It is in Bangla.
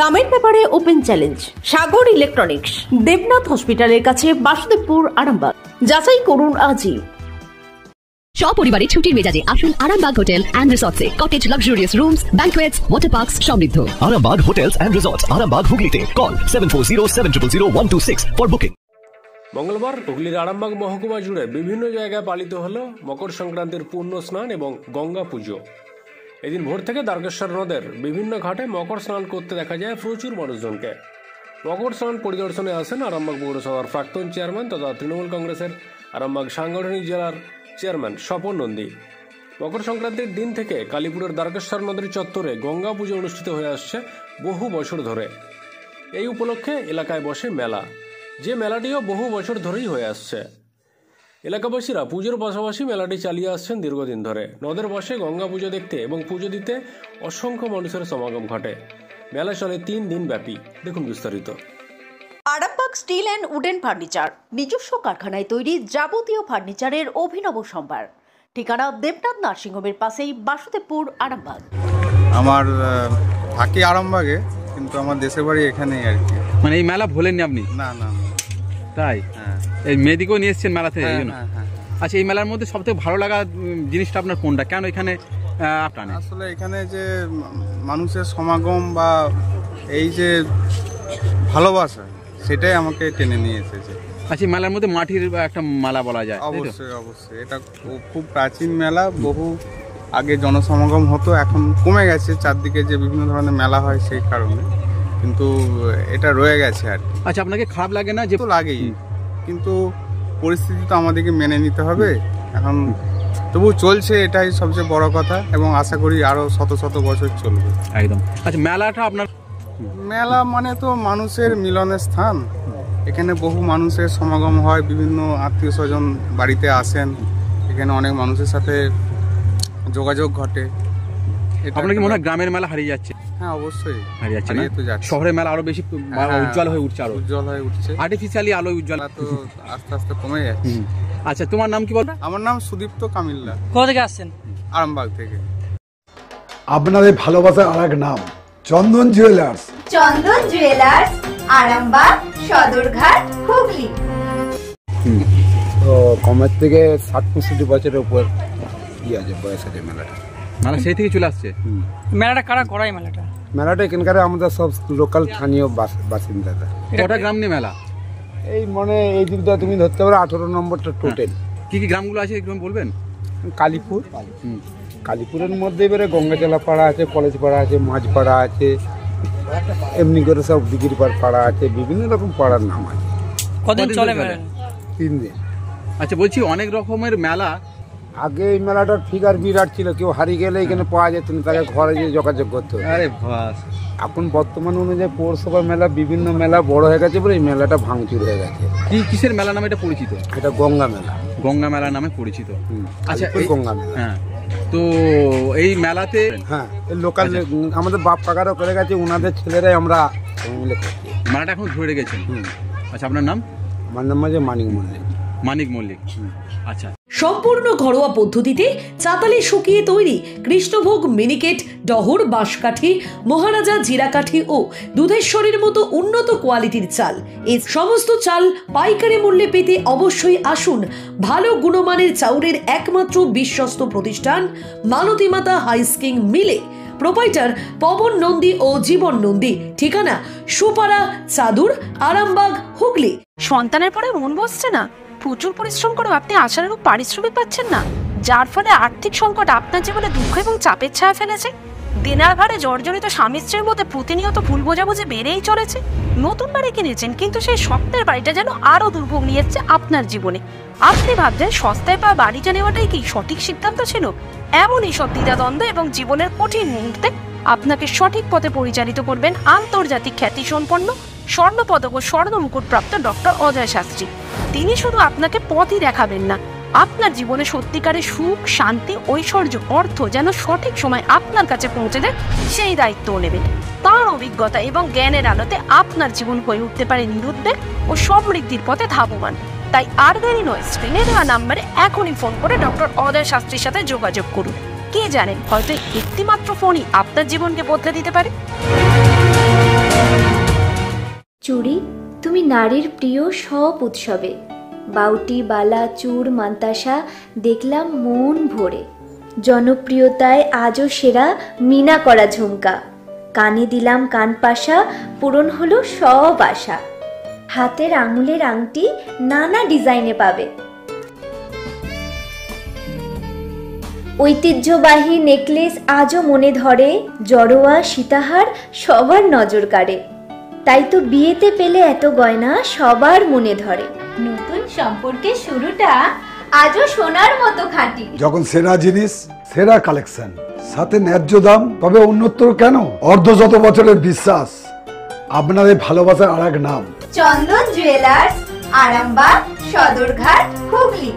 দামের ব্যাপারে ওপেন চ্যালেঞ্জ সাগর ইলেকট্রনিক্স, দেবনাথ হসপিটালের কাছে, বাসুদেবপুর, আরামবাগ। যাচাই করুন আজই। সপরিবারে ছুটির মেজাজে আসুন আরামবাগ হোটেল অ্যান্ড রিসর্টসে। Cottage, luxurious rooms, banquets, water parks সমৃদ্ধ। Arambagh hotels and resorts, Arambagh হুগলিতে। Call 7407000126 for booking. মঙ্গলবার হুগলির আরামবাগ মহকুমা জুড়ে বিভিন্ন জায়গায় পালিত হলো মকর সংক্রান্তির পূর্ণ স্নান এবং গঙ্গা পুজো। এদিন ভোর থেকে দ্বারকেশ্বর নদের বিভিন্ন ঘাটে মকর স্নান করতে দেখা যায় প্রচুর মানুষজনকে। মকর স্নান পরিদর্শনে আসেন আরামবাগ পৌরসভার প্রাক্তন চেয়ারম্যান তথা তৃণমূল কংগ্রেসের আরামবাগ সাংগঠনিক জেলার চেয়ারম্যান স্বপন নন্দী। মকর সংক্রান্তির দিন থেকে কালীপুরের দ্বারকেশ্বর নদীর চত্বরে গঙ্গা পুজো অনুষ্ঠিত হয়ে আসছে বহু বছর ধরে। এই উপলক্ষে এলাকায় বসে মেলা, যে মেলাটিও বহু বছর ধরেই হয়ে আসছে। এলাকাবাসীরা পুজোর পাশাপাশি মেলাটি চালিয়ে আসছেন দীর্ঘদিন ধরে। নদের বসে গঙ্গা পুজো দেখতে এবং পুজো দিতে অসংখ্য মানুষের সমাগম ঘটে। মেলা চলে 3 দিন ব্যাপী। দেখুন বিস্তারিত। Arambagh steel and wooden furniture, নিজস্ব কারখানায় তৈরি যাবতীয় ফার্নিচারের অভিনব সম্ভার। ঠিকানা দেবনাথ নার্সিংহোমের পাশেই, বাসুদেবপুর, আরামবাগ। আমার থাকি আরামবাগে, কিন্তু আমার দেশের বাড়ি এখানেই আর কি। মানে এই মেলা ভোলেননি আপনি? না না, তাই? হ্যাঁ। এই মেয়েদিকেও নিয়ে এসছেন মেলাতে? হ্যাঁ। আচ্ছা, এই মেলার মধ্যে সবথেকে ভালো লাগা জিনিসটা আপনার কোনটা? কেন এখানে আপনার? আসলে এখানে যে মানুষের সমাগম বা এই যে ভালোবাসা, সেটাই আমাকে টেনে নিয়ে এসেছে। আচ্ছা, মেলার মধ্যে মাটির একটা মেলা বলা যায়? অবশ্যই অবশ্যই, এটা খুব প্রাচীন মেলা। বহু আগে জনসমাগম হতো, এখন কমে গেছে চারদিকে যে বিভিন্ন ধরনের মেলা হয় সেই কারণে, কিন্তু এটা রয়ে গেছে আর কি। আচ্ছা, আপনাকে খারাপ লাগে না? যে তো লাগেই, কিন্তু পরিস্থিতি তো আমাদেরকে মেনে নিতে হবে। এখন তবু চলছে, এটাই সবচেয়ে বড় কথা, এবং আশা করি আরো শত শত বছর চলবে। একদম। আচ্ছা, মেলাটা আপনার? মেলা মানে তো মানুষের মিলনের স্থান। এখানে বহু মানুষের সমাগম হয়, বিভিন্ন আত্মীয় স্বজন বাড়িতে আসেন, এখানে অনেক মানুষের সাথে যোগাযোগ ঘটে। আপনার কি মনে হয় গ্রামের মেলা হারিয়ে যাচ্ছে? হ্যাঁ, অবশ্যই হারিয়ে যাচ্ছে না? শহরের মেলা আরো বেশি উজ্জ্বল হয়ে উঠছে, আরো উজ্জ্বল হয়ে উঠছে। আর্টিফিশিয়ালি আলো উজ্জ্বল তো আস্তে আস্তে কমে যাচ্ছে। আচ্ছা, তোমার নাম কি বলবে? আমার নাম সুদীপ্ত কামিল্লা। কোথা থেকে আসছেন? আরামবাগ থেকে। আপনাদের ভালোবাসার আরেক নাম চন্দন জুয়েলার্স। চন্দন জুয়েলার্স, আরামবাগ, সদরঘাট, হুগলি। তো কমের থেকে 60-65 বছরের উপর কি আছে বয়স আছে মেলাটা। মেলা সেই থেকে চলে আসছে। মেলাটা কারা করায়? মেলাটা এখানকার আমাদের সব লোকাল স্থানীয় বাসিন্দারা। কটা গ্রাম নিয়ে মেলা? এই মানে এই দিকটা তুমি ধরতে পারো 18 নম্বরটা টোটাল। কি কি গ্রামগুলো আছে একটু বলবেন? কালীপুর, কালীপুরের মধ্যে এবারে গঙ্গাজলা পাড়া আছে, কলেজ পাড়া আছে, মাঝপাড়া আছে, এমনি করে সব দিঘির পাড়া আছে, বিভিন্ন রকম পাড়ার নাম আছে। কদিন চলে মেলা? 3 দিন। আচ্ছা, বলছি অনেক রকমের মেলা। আগে এই মেলাটার ফিগার বিরাট ছিল, কেউ হারিয়ে গেলে এখানে পাওয়া যেত না, তাকে ঘরে গিয়ে যোগাযোগ করতে হতো। আরে বাস, এখন বর্তমান অনুযায়ী পৌরসভা মেলা, বিভিন্ন মেলা বড় হয়ে গেছে বলে এই মেলাটা ভাঙচুর হয়ে গেছে। কিসের মেলা নামে এটা পরিচিত? এটা গঙ্গা মেলা। গঙ্গা মেলা নামে পরিচিত। আচ্ছা, গঙ্গা মেলা। হ্যাঁ, তো এই মেলাতে হ্যাঁ লোকাল আমাদের বাপ কাকারা করে গেছে, ওনাদের ছেলেরাই আমরা মেলাটা এখন ধরে গেছেন। আচ্ছা, আপনার নাম? আমার নাম আছে মানিক মল্লিক। মানিক মল্লিক। আচ্ছা, সম্পূর্ণ ঘরোয়া পদ্ধতিতে চাতালে শুকিয়ে তৈরি কৃষ্ণভোগ, মিনিকেট, ডহর, বাঁশকাঠি, মহারাজা, জিরাকাঠি ও দুধেশ্বরীর মতো উন্নত কোয়ালিটির চাল। এই সমস্ত চাল পাইকারি মূল্যে পেতে অবশ্যই আসুন ভালো গুণমানের চাউলের একমাত্র বিশ্বস্ত প্রতিষ্ঠান মালতী মাতা হাইস্কিং মিলে। প্রোপাইটার পবন নন্দী ও জীবন নন্দী। ঠিকানা সুপারা, চাদুর, আরামবাগ, হুগলি। সন্তানের পরে মন বসছে না? প্রচুর পরিশ্রম করেও আপনি আশানুরূপ পারিশ্রমিক পাচ্ছেন না, যার ফলে আর্থিক সংকট আপনার জীবনে দুঃখ এবং চাপের ছায়া ফেলেছে। দেনার ভারে জর্জরিত স্বামী স্ত্রীর মধ্যে প্রতিনিয়ত ভুল বোঝাবুঝি বেড়েই চলেছে। নতুন বাড়ি কিনেছেন, কিন্তু সেই স্বপ্নের বাড়িটা যেন আরো দুর্ভোগ নিয়ে এসেছে আপনার জীবনে। আপনি ভাবছেন সস্তায় পাওয়া বাড়িটা নেওয়াটাই কি সঠিক সিদ্ধান্ত ছিল? এমনই সব দ্বিধাদ্বন্দ্ব এবং জীবনের কঠিন মুহূর্তে আপনাকে সঠিক পথে পরিচালিত করবেন আন্তর্জাতিক খ্যাতিসম্পন্ন স্বর্ণপদক ও স্বর্ণ মুকুটপ্রাপ্ত ডক্টর অজয় শাস্ত্রী। তিনি শুধু আপনাকে পথই দেখাবেন না, আপনার জীবনে সত্যিকারের সুখ, শান্তি, ঐশ্বর্য, অর্থ যেন সঠিক সময় আপনার কাছে পৌঁছে দেয় সেই দায়িত্বও নেবেন। তার অভিজ্ঞতা এবং জ্ঞানের আলোতে আপনার জীবন হয়ে উঠতে পারে নিরুদ্বেগ ও সমৃদ্ধির পথে ধাবমান। তাই আর দেরি নয়, স্ক্রিনে দেওয়া নাম্বারে এখনই ফোন করে ডক্টর অজয় শাস্ত্রীর সাথে যোগাযোগ করুন। কে জানেন, হয়তো একটি মাত্র ফোনই আপনার জীবনকে বদলে দিতে পারে। চুড়ি তুমি নারীর প্রিয় সব উৎসবে, বাউটি, বালা, চূড়, মান্তাসা দেখলাম মন ভরে। জনপ্রিয়তায় আজও সেরা মিনা করা ঝুমকা, কানে দিলাম কানপাশা, পূরণ হলো সব আশা। হাতের আঙুলের আংটি নানা ডিজাইনে পাবে, ঐতিহ্যবাহী নেকলেস আজও মনে ধরে, জড়োয়া সীতাহার সবার নজর কাড়ে। তাই তো বিয়েতে পেলে এত গয়না সবার মনে ধরে। নতুন সম্পর্কের শুরুটা আজও সোনার মতো খাঁটি। যখন সেরা জিনিস, সেরা কালেকশন, সাথে ন্যায্য দাম, তবে উন্নতর কেন? অর্ধশত বছরের বিশ্বাস, আপনাদের ভালোবাসার আর এক নাম চন্দন জুয়েলার্স, আরামবাগ, সদরঘাট, হুগলি।